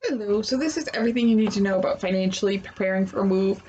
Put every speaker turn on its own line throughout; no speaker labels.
Hello, so this is everything you need to know about financially preparing for a move.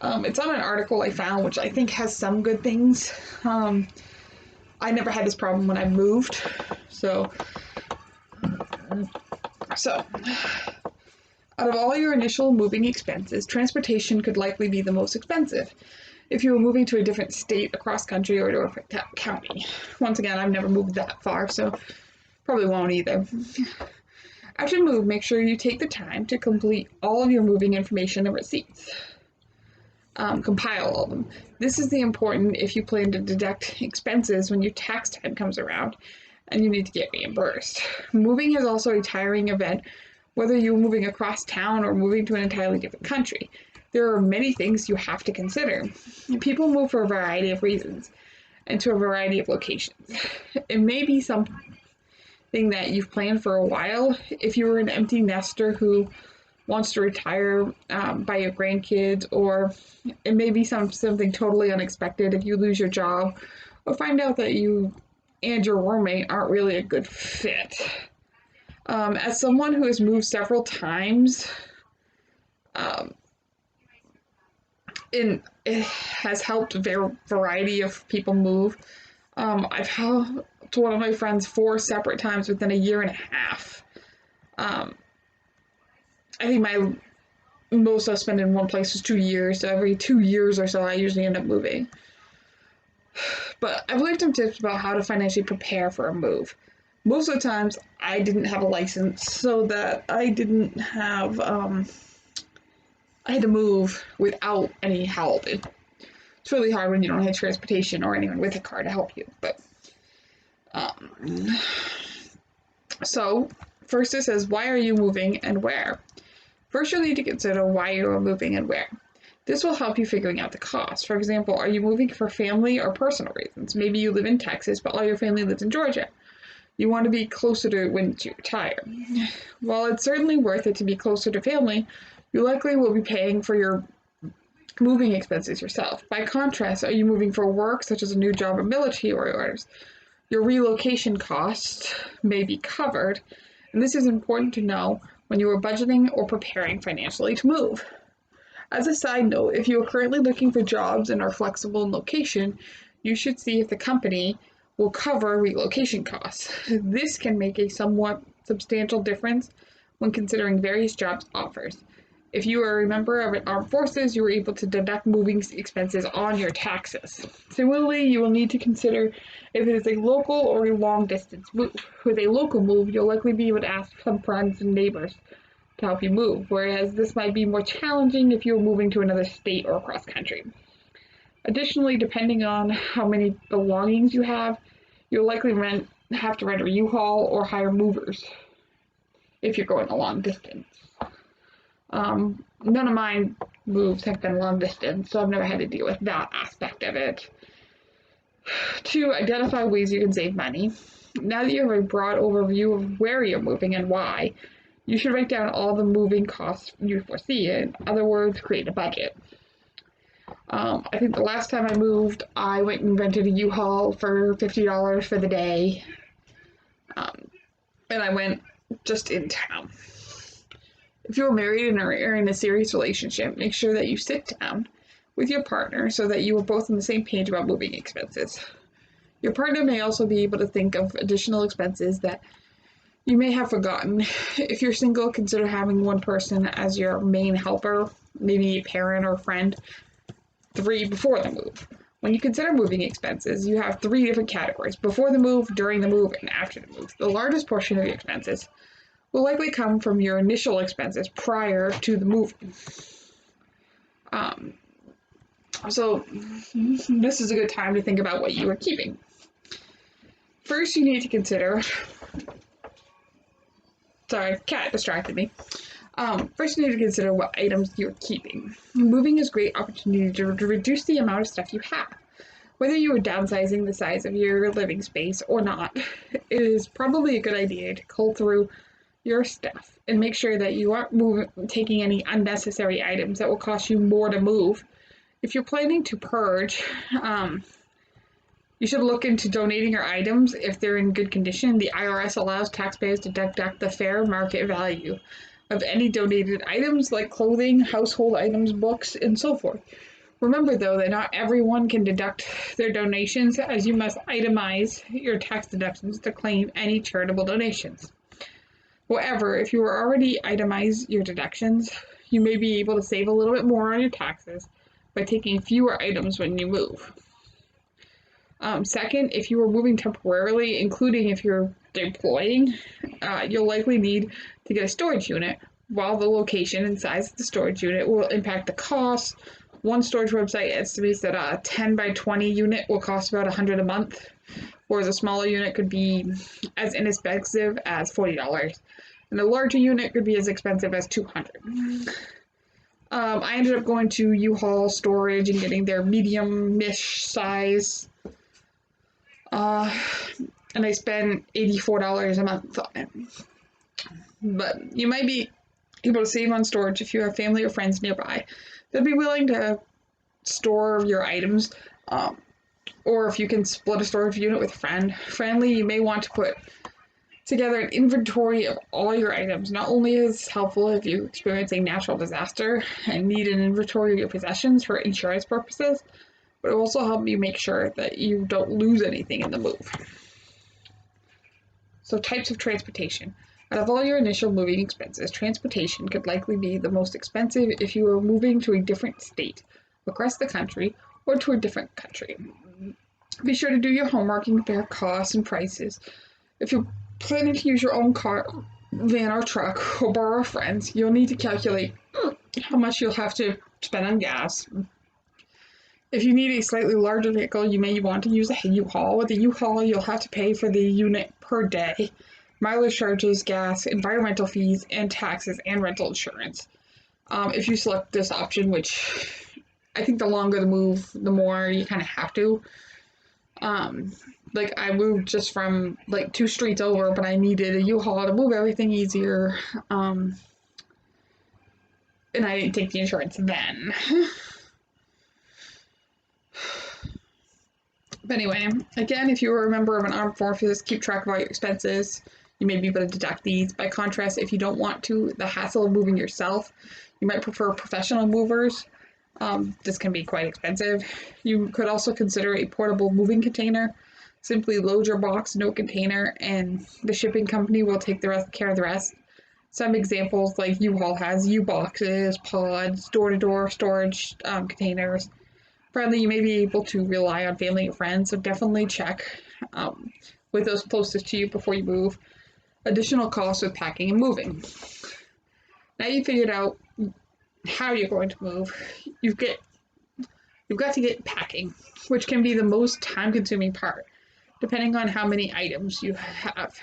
It's on an article I found, which I think has some good things. I never had this problem when I moved, so so out of all your initial moving expenses, transportation could likely be the most expensive if you were moving to a different state, across country, or to a different county. Once again, I've never moved that far, so probably won't either. After you move, make sure you take the time to complete all of your moving information and receipts. Compile all of them. This is the important if you plan to deduct expenses when your tax time comes around and you need to get reimbursed. Moving is also a tiring event, whether you're moving across town or moving to an entirely different country. There are many things you have to consider. People move for a variety of reasons and to a variety of locations. It may be something that you've planned for a while. If you were an empty nester who wants to retire by your grandkids, or it may be something totally unexpected if you lose your job or find out that you and your roommate aren't really a good fit. As someone who has moved several times, it has helped a variety of people move. I've helped one of my friends 4 separate times within a year and a half. I think my most I've spent in one place was 2 years, so every 2 years or so I usually end up moving. But I've learned some tips about how to financially prepare for a move. Most of the times I didn't have a license, so that I didn't have, I had to move without any help. It's really hard when you don't have transportation or anyone with a car to help you, but, so first it says, why are you moving and where? First, you'll need to consider why you are moving and where. This will help you figuring out the cost. For example, are you moving for family or personal reasons? Maybe you live in Texas, but all your family lives in Georgia. You want to be closer to when you retire. While it's certainly worth it to be closer to family, you likely will be paying for your moving expenses yourself. By contrast, are you moving for work, such as a new job or military orders? Your relocation costs may be covered, and this is important to know when you are budgeting or preparing financially to move. As a side note, if you are currently looking for jobs and are flexible in location, you should see if the company will cover relocation costs. This can make a somewhat substantial difference when considering various jobs offers. If you are a member of an armed forces, you are able to deduct moving expenses on your taxes. Similarly, you will need to consider if it is a local or a long distance move. With a local move, you'll likely be able to ask some friends and neighbors to help you move, whereas this might be more challenging if you're moving to another state or cross country. Additionally, depending on how many belongings you have, you'll likely have to rent a U-Haul or hire movers if you're going a long distance. None of my moves have been long distance, so I've never had to deal with that aspect of it. To identify ways you can save money. Now that you have a broad overview of where you're moving and why, you should write down all the moving costs you foresee. In other words, create a budget. I think the last time I moved, I went and rented a U-Haul for $50 for the day, and I went just in town. If you're married and are in a serious relationship, make sure that you sit down with your partner so that you are both on the same page about moving expenses. Your partner may also be able to think of additional expenses that you may have forgotten. If you're single, consider having one person as your main helper, maybe a parent or friend. 3, before the move. When you consider moving expenses, you have 3 different categories: before the move, during the move, and after the move. The largest portion of your expenses will likely come from your initial expenses prior to the move. So this is a good time to think about what you are keeping. First, you need to consider, sorry, cat distracted me. First, you need to consider what items you're keeping. Moving is a great opportunity to reduce the amount of stuff you have. Whether you are downsizing the size of your living space or not, it is probably a good idea to cull through your stuff and make sure that you aren't taking any unnecessary items that will cost you more to move. If you're planning to purge, you should look into donating your items if they're in good condition. The IRS allows taxpayers to deduct the fair market value of any donated items like clothing, household items, books, and so forth. Remember, though, that not everyone can deduct their donations, as you must itemize your tax deductions to claim any charitable donations. However, if you already itemize your deductions, you may be able to save a little bit more on your taxes by taking fewer items when you move. Second, if you are moving temporarily, including if you're deploying, you'll likely need to get a storage unit. While the location and size of the storage unit will impact the cost, one storage website estimates that a 10 by 20 unit will cost about $100 a month, whereas a smaller unit could be as inexpensive as $40, and a larger unit could be as expensive as $200. I ended up going to U-Haul storage and getting their medium-ish size, and I spent $84 a month on it. But you might be able to save on storage if you have family or friends nearby that'd be willing to store your items, or if you can split a storage unit with a friend. Finally, you may want to put together an inventory of all your items. Not only is this helpful if you experience a natural disaster and need an inventory of your possessions for insurance purposes, but it will also help you make sure that you don't lose anything in the move. So, types of transportation. Out of all your initial moving expenses, transportation could likely be the most expensive if you are moving to a different state, across the country, or to a different country. Be sure to do your homework and compare costs and prices. If you're planning to use your own car, van, or truck, or borrow a friend's, you'll need to calculate how much you'll have to spend on gas. If you need a slightly larger vehicle, you may want to use a U-Haul. With a U-Haul, you'll have to pay for the unit per day, mileage charges, gas, environmental fees, and taxes, and rental insurance. If you select this option, which I think the longer the move, the more you kind of have to. Like I moved just from like 2 streets over, but I needed a U-Haul to move everything easier. And I didn't take the insurance then. But anyway, again, if you are a member of an armed forces, keep track of all your expenses. You may be able to deduct these. By contrast, if you don't want to, the hassle of moving yourself, you might prefer professional movers. This can be quite expensive. You could also consider a portable moving container. Simply load your box into a container, and the shipping company will take care of the rest. Some examples, like U-Haul has U-boxes, pods, door-to-door storage containers. Finally, you may be able to rely on family and friends, so definitely check with those closest to you before you move. Additional costs with packing and moving. Now you figured out how you're going to move. You've got to get packing, which can be the most time-consuming part, depending on how many items you have.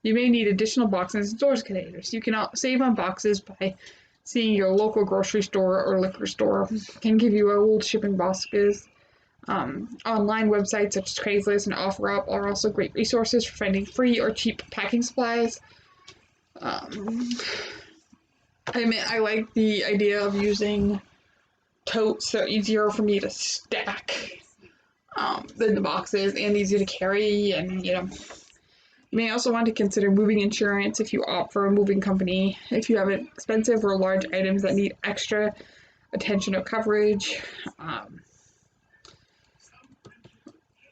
You may need additional boxes and storage containers. You can save on boxes by seeing your local grocery store or liquor store can give you old shipping boxes. Online websites such as Craigslist and OfferUp are also great resources for finding free or cheap packing supplies. I like the idea of using totes. They're easier for me to stack than the boxes, and easier to carry, and you may also want to consider moving insurance if you opt for a moving company, if you have expensive or large items that need extra attention or coverage.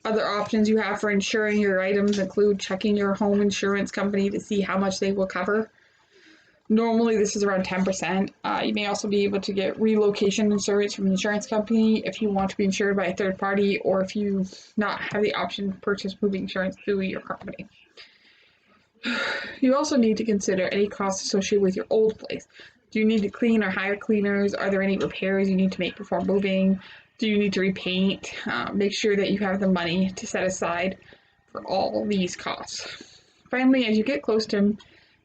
Other options you have for insuring your items include checking your home insurance company to see how much they will cover. Normally this is around 10%. You may also be able to get relocation insurance from an insurance company if you want to be insured by a third party, or if you not have the option to purchase moving insurance through your company. You also need to consider any costs associated with your old place. Do you need to clean or hire cleaners? Are there any repairs you need to make before moving? Do you need to repaint? Make sure that you have the money to set aside for all these costs. Finally, as you get close to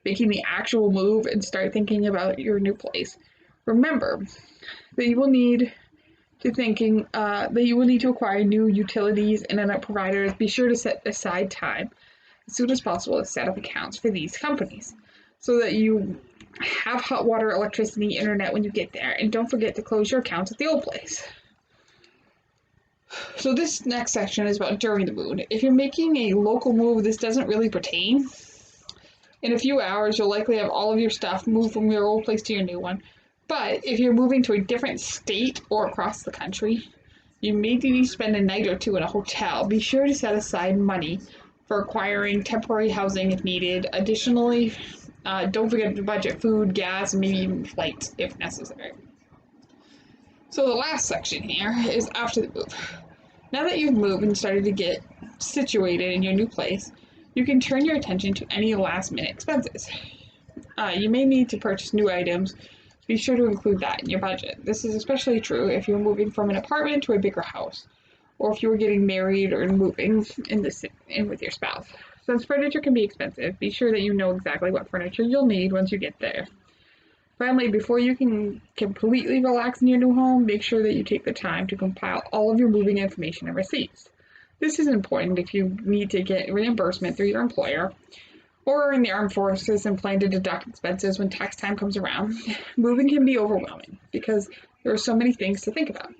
making the actual move and start thinking about your new place, remember that you will need to acquire new utilities and internet providers. Be sure to set aside time as soon as possible to set up accounts for these companies so that you have hot water, electricity, internet when you get there, and don't forget to close your accounts at the old place. So this next section is about during the move. If you're making a local move, this doesn't really pertain. In a few hours, you'll likely have all of your stuff moved from your old place to your new one. But if you're moving to a different state or across the country, you may need to spend a night or two in a hotel. Be sure to set aside money for acquiring temporary housing if needed. Additionally, don't forget to budget food, gas, and maybe even flights if necessary. So the last section here is after the move. Now that you've moved and started to get situated in your new place, you can turn your attention to any last-minute expenses. You may need to purchase new items. Be sure to include that in your budget. This is especially true if you're moving from an apartment to a bigger house, or if you were getting married or moving in with your spouse. Since furniture can be expensive, be sure that you know exactly what furniture you'll need once you get there. Finally, before you can completely relax in your new home, make sure that you take the time to compile all of your moving information and receipts. This is important if you need to get reimbursement through your employer or in the armed forces and plan to deduct expenses when tax time comes around. Moving can be overwhelming because there are so many things to think about.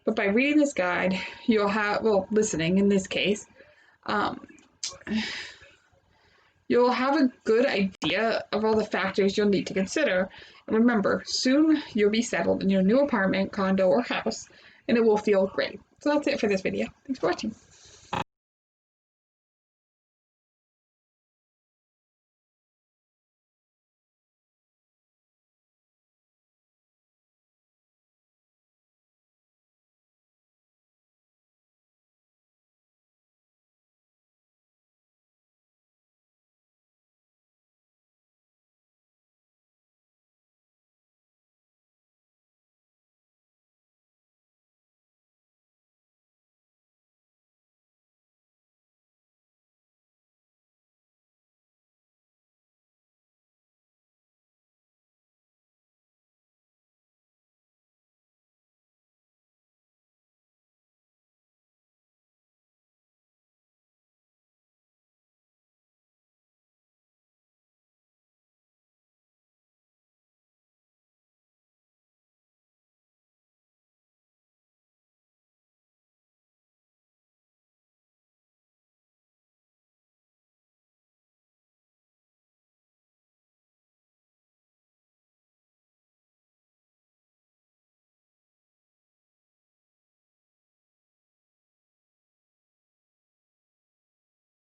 But by reading this guide, you'll have, listening in this case, you'll have a good idea of all the factors you'll need to consider. And remember, soon you'll be settled in your new apartment, condo, or house, and it will feel great. So that's it for this video. Thanks for watching.